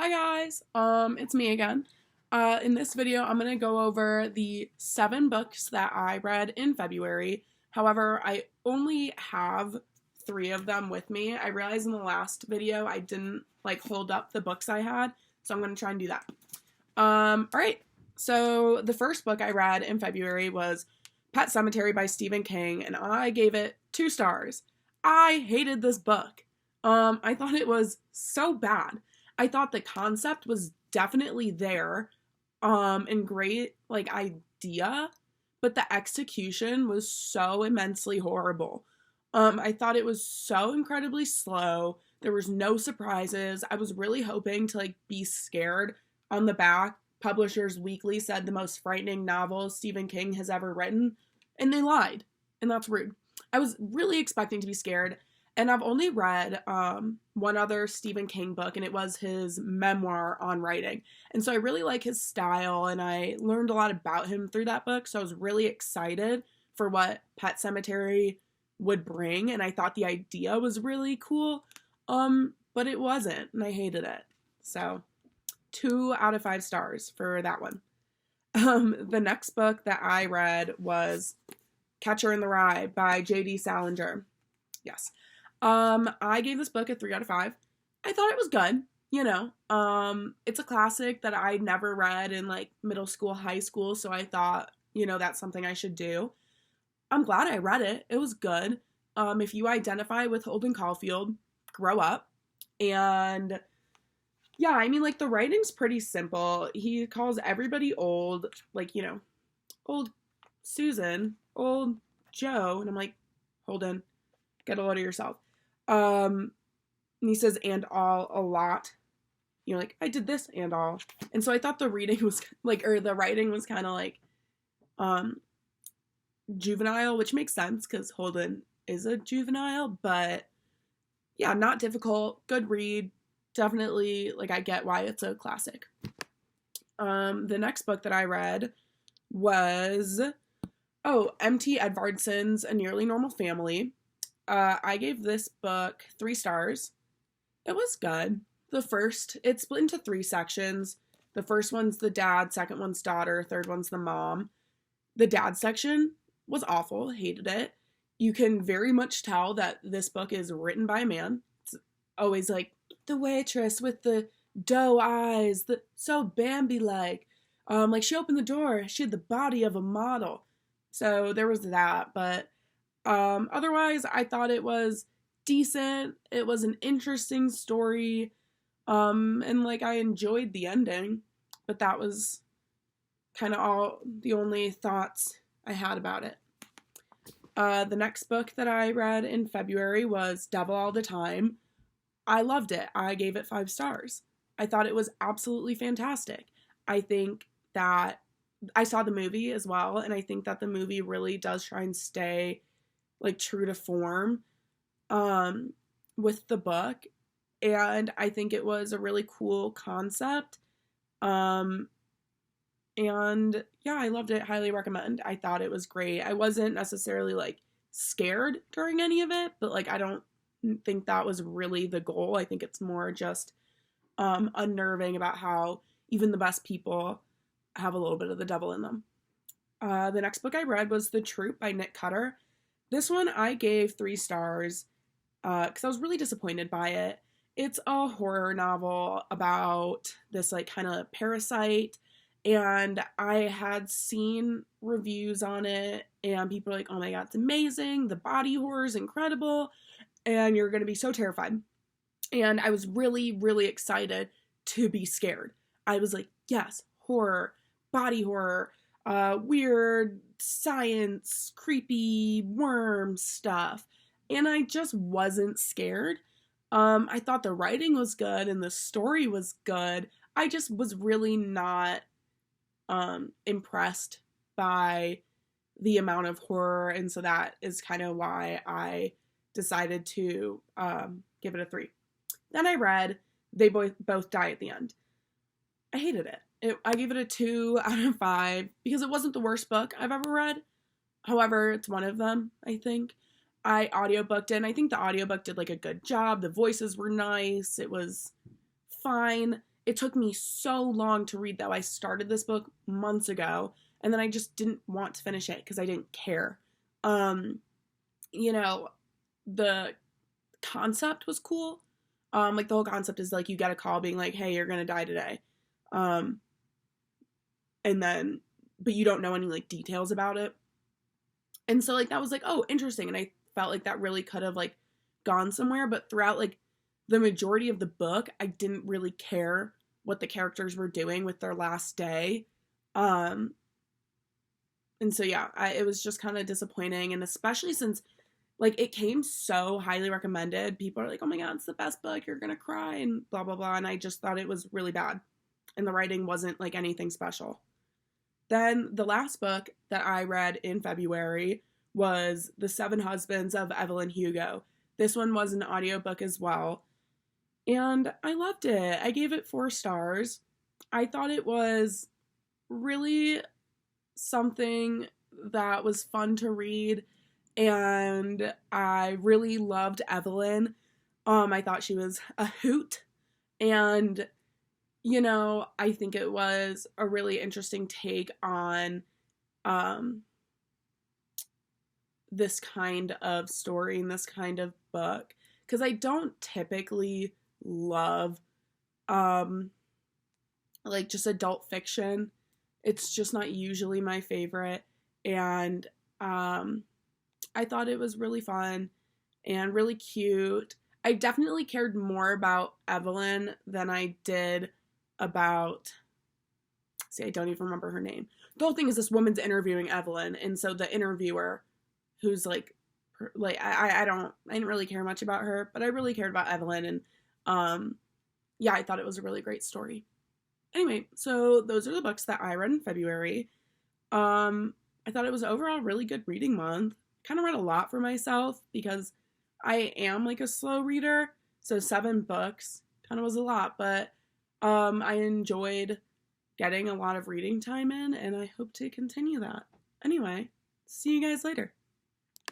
Hi guys, it's me again. In this video, I'm gonna go over the 7 books that I read in February. However, I only have 3 of them with me. I realized in the last video I didn't hold up the books I had, so I'm gonna try and do that. Alright, so the first book I read in February was Pet Sematary by Stephen King, and I gave it 2 stars. I hated this book. I thought it was so bad. I thought the concept was definitely there, and great, idea, but the execution was so immensely horrible. I thought it was so incredibly slow. There was no surprises. I was really hoping to, be scared. On the back, Publishers Weekly said the most frightening novel Stephen King has ever written, and they lied, and that's rude. I was really expecting to be scared. And I've only read one other Stephen King book, and it was his memoir on writing. And so I really like his style, and I learned a lot about him through that book. So I was really excited for what Pet Sematary would bring, and I thought the idea was really cool, but it wasn't, and I hated it. So 2 out of 5 stars for that one. The next book that I read was Catcher in the Rye by J.D. Salinger. Yes. I gave this book a 3 out of 5. I thought it was good, it's a classic that I never read in middle school, high school, so I thought, that's something I should do. I'm glad I read it. It was good. If you identify with Holden Caulfield, grow up. And yeah, I mean, the writing's pretty simple. He calls everybody old, old Susan, old Joe, and I'm like, Holden, get a load of yourself. And he says and all a lot. I did this and all. And so I thought the reading was the writing was kind of juvenile, which makes sense because Holden is a juvenile, but yeah, not difficult, good read. Definitely, I get why it's a classic. The next book that I read was, M.T. Edvardson's A Nearly Normal Family. I gave this book 3 stars. It was good. It's split into 3 sections. The first one's the dad, second one's daughter, third one's the mom. The dad section was awful, hated it. You can very much tell that this book is written by a man. It's always the waitress with the doe eyes, so Bambi-like. She opened the door, she had the body of a model. So there was that, but otherwise, I thought it was decent. It was an interesting story. And I enjoyed the ending, but that was kind of all the only thoughts I had about it. The next book that I read in February was Devil All the Time. I loved it. I gave it 5 stars. I thought it was absolutely fantastic. I think that I saw the movie as well, and I think that the movie really does try and stay true to form with the book, and I think it was a really cool concept, and yeah, I loved it. Highly recommend. I thought it was great. I wasn't necessarily scared during any of it, but I don't think that was really the goal. I think it's more just unnerving about how even the best people have a little bit of the devil in them. The next book I read was The Troop by Nick Cutter. This one I gave 3 stars because I was really disappointed by it. It's a horror novel about this kind of parasite, and I had seen reviews on it, and people were oh my god, it's amazing, the body horror is incredible, and you're going to be so terrified. And I was really, really excited to be scared. I was yes, horror, body horror, weird science, creepy worm stuff, and I just wasn't scared. I thought the writing was good and the story was good. I just was really not impressed by the amount of horror, and so that is kind of why I decided to give it a 3. Then I read They Both Die at the End. I hated it. I gave it a 2 out of 5 because it wasn't the worst book I've ever read. However, it's one of them, I think. I audiobooked it, and I think the audiobook did a good job. The voices were nice. It was fine. it took me so long to read, though. I started this book months ago, and then I just didn't want to finish it because I didn't care. You know, the concept was cool. Like, the whole concept is, like, you get a call being like, hey, you're gonna die today. And then, but you don't know any, like, details about it. And so, like, that was, like, oh, interesting. And I felt like that really could have, like, gone somewhere. But throughout, like, the majority of the book, I didn't really care what the characters were doing with their last day. And so, yeah, it was just kind of disappointing. And especially since, like, it came so highly recommended. People are like, oh my God, it's the best book. You're going to cry and blah, blah, blah. And I just thought it was really bad. And the writing wasn't, like, anything special. Then the last book that I read in February was The Seven Husbands of Evelyn Hugo. This one was an audiobook as well. And I loved it. I gave it 4 stars. I thought it was really something that was fun to read. And I really loved Evelyn. I thought she was a hoot. And, you know, I think it was a really interesting take on this kind of story and this kind of book. Because I don't typically love like, just adult fiction. It's just not usually my favorite. And I thought it was really fun and really cute. I definitely cared more about Evelyn than I did about, see, I don't even remember her name. The whole thing is this woman's interviewing Evelyn, and so the interviewer, who's like I didn't really care much about her, but I really cared about Evelyn, and yeah, I thought it was a really great story. Anyway, so those are the books that I read in February. I thought it was overall a really good reading month. Kind of read a lot for myself because I am like a slow reader, so 7 books kind of was a lot, but I enjoyed getting a lot of reading time in, and I hope to continue that. Anyway, see you guys later.